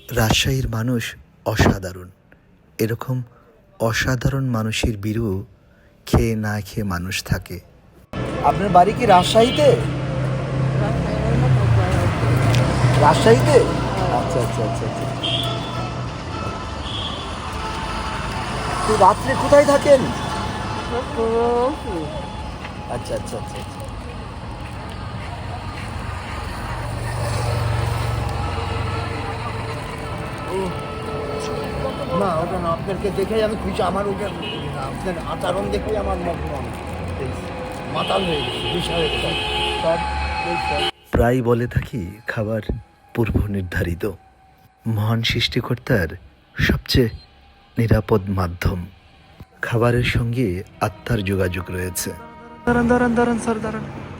রাজশাহীর মানুষ অসাধারণ। এরকম অসাধারণ মানুষের বিরু খেয়ে না খেয়ে মানুষ থাকে। আপনার বাড়ি কি রাজশাহীতে? রাজশাহীতে? আচ্ছা আচ্ছা আচ্ছা আচ্ছা। তো রাত্রে কোথায় থাকেন? আচ্ছা আচ্ছা আচ্ছা আচ্ছা। না ওটা না, আপনাকে দেখেই আমি খুশি। আমার ওটা আপনার আচরণ দেখেই আমার মন মাতাল হয়ে গেছে, বিষয় হয়ে গেছে সব। প্রায় বলে থাকি খাবার পূর্ব নির্ধারিত, মহান সৃষ্টিকর্তার সবচেয়ে নিরাপদ মাধ্যম। খাবারের সঙ্গে আত্মার যোগাযোগ রয়েছে।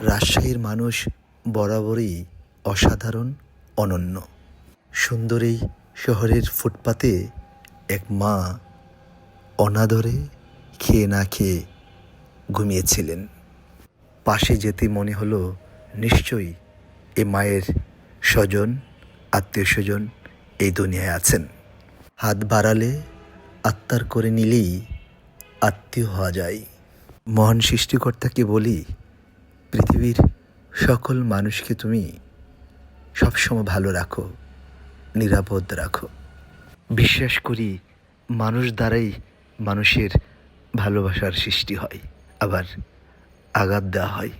রাজশাহীর মানুষ বরাবরই অসাধারণ, অনন্য। সুন্দর এই শহরের ফুটপাতে এক মা অনাদরে খেয়ে না খেয়ে ঘুমিয়েছিলেন। পাশে যেতে মনে হলো নিশ্চয়ই এ মায়ের স্বজন, আত্মীয় স্বজন এই দুনিয়ায় আছেন। হাত বাড়ালে আত্মার করে নিলেই আত্মীয় হওয়া যায়। মহান সৃষ্টিকর্তাকে বলি, পৃথিবীর সকল মানুষকে তুমি সবসময় ভালো রাখো, নিরাপদ রাখো। বিশ্বাস করি মানুষ দ্বারাই মানুষের ভালোবাসার সৃষ্টি হয়, আবার আঘাত দেওয়া হয়।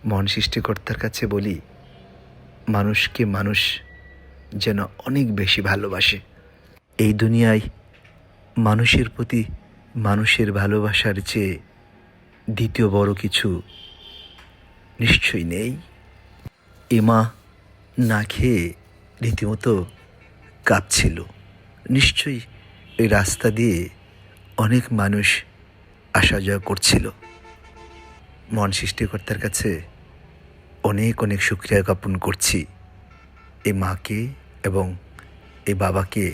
মহান সৃষ্টিকর্তার কাছে বলি, মানুষকে মানুষ যেন অনেক বেশি ভালোবাসে। এই দুনিয়ায় মানুষের প্রতি মানুষের ভালোবাসার চেয়ে দ্বিতীয় বড় কিছু নিশ্চয়ই নেই। এমা না খেয়ে রীতিমতো কাঁদছিল। নিশ্চয়ই এই রাস্তা দিয়ে অনেক মানুষ আসা যাওয়া করছিল। মহান সৃষ্টিকর্তার কাছে অনেক অনেক শুকরিয়া জ্ঞাপন করছি। এই মাকে এবং এই বাবাকে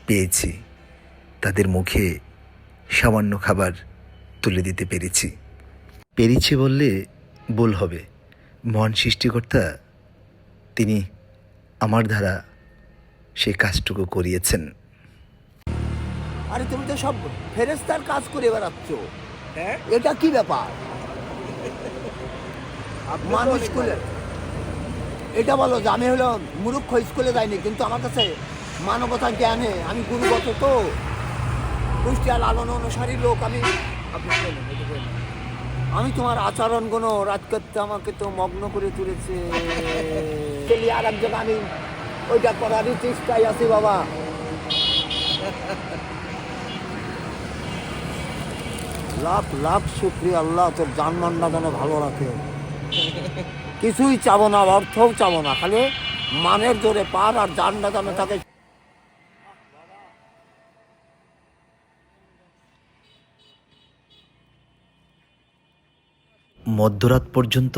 পেয়েছি, তাদের মুখে সামান্য খাবার তুলে দিতে পেরেছি বললে ভুল হবে। মহান সৃষ্টিকর্তা তিনি আমার দ্বারা সেই কাজটুকু করিয়েছেন। আরে তুমি তো সব ফেরেস্তার কাজ করে বেড়াচ্ছ, এটা কি ব্যাপার? মানুষ স্কুলে এটা বলো যে আমি হলো মূর্খ, স্কুলে যাইনি, কিন্তু আমার কাছে মানবতা জ্ঞানে আমি গুরুগত, তো কুষ্টিয়া লালন অনুসারী লোক আমি। আমি তোমার আচরণ কোনো রাত করতে আমাকে তো মগ্ন করে তুলেছে। আর একজন আমি ওইটা করারই চেষ্টায় আছি বাবা। লাখ লাখ শুকরিয়া, আল্লাহ তোর জানমানটা যেন ভালো রাখে। কিছুই চাবো না, অর্থও চাবো না, খালি মানের জোরে পার আর জানটা যেন তাকে। মধ্যরাত পর্যন্ত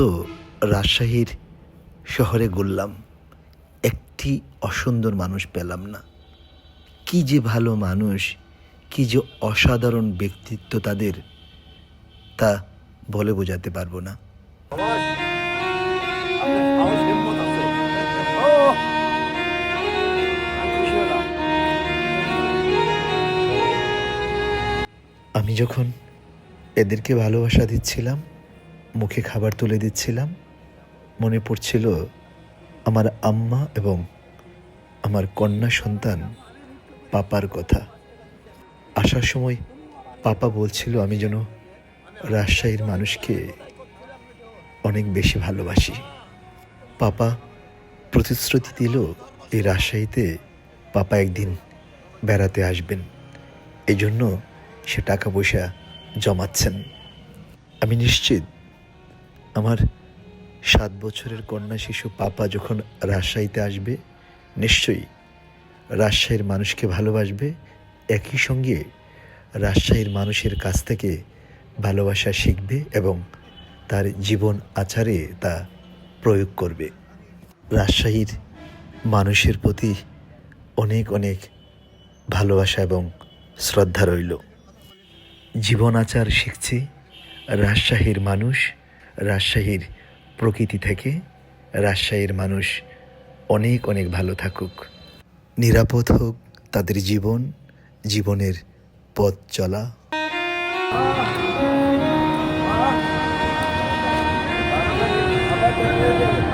রাজশাহীর শহরে ঘুরলাম, একটি অসুন্দর মানুষ পেলাম না। কি যে ভালো মানুষ, কি যে অসাধারণ ব্যক্তিত্ব তাদের, তা বলে বোঝাতে পারবো না। আমি যখন এদেরকে ভালোবাসা দিচ্ছিলাম, মুখে খাবার তুলে দিচ্ছিলাম, মনে পড়ছিল আমার আম্মা এবং আমার কন্যা সন্তান পাপার কথা। আসার সময় পাপা বলছিল আমি যেন রাজশাহীর মানুষকে অনেক বেশি ভালোবাসি। পাপা প্রতিশ্রুতি দিল এই রাজশাহীতে পাপা একদিন বেড়াতে আসবেন, এই জন্য সে টাকা পয়সা জমাচ্ছেন। আমি নিশ্চিত আমার 7 বছরের কন্যা শিশু পাপা যখন রাজশাহীতে আসবে, নিশ্চয়ই রাজশাহীর মানুষকে ভালোবাসবে, একই সঙ্গে রাজশাহীর মানুষের কাছ থেকে ভালোবাসা শিখবে এবং তার জীবন আচারে তা প্রয়োগ করবে। রাজশাহীর মানুষের প্রতি অনেক অনেক ভালোবাসা এবং শ্রদ্ধা রইল। জীবন আচার শিখছি রাজশাহীর মানুষ, রাজশাহীর প্রকৃতি থেকে। রাজশাহীর মানুষ অনেক অনেক ভালো থাকুক। নিরাপদ হোক তাদের জীবন, জীবনের পথ চলা। আবার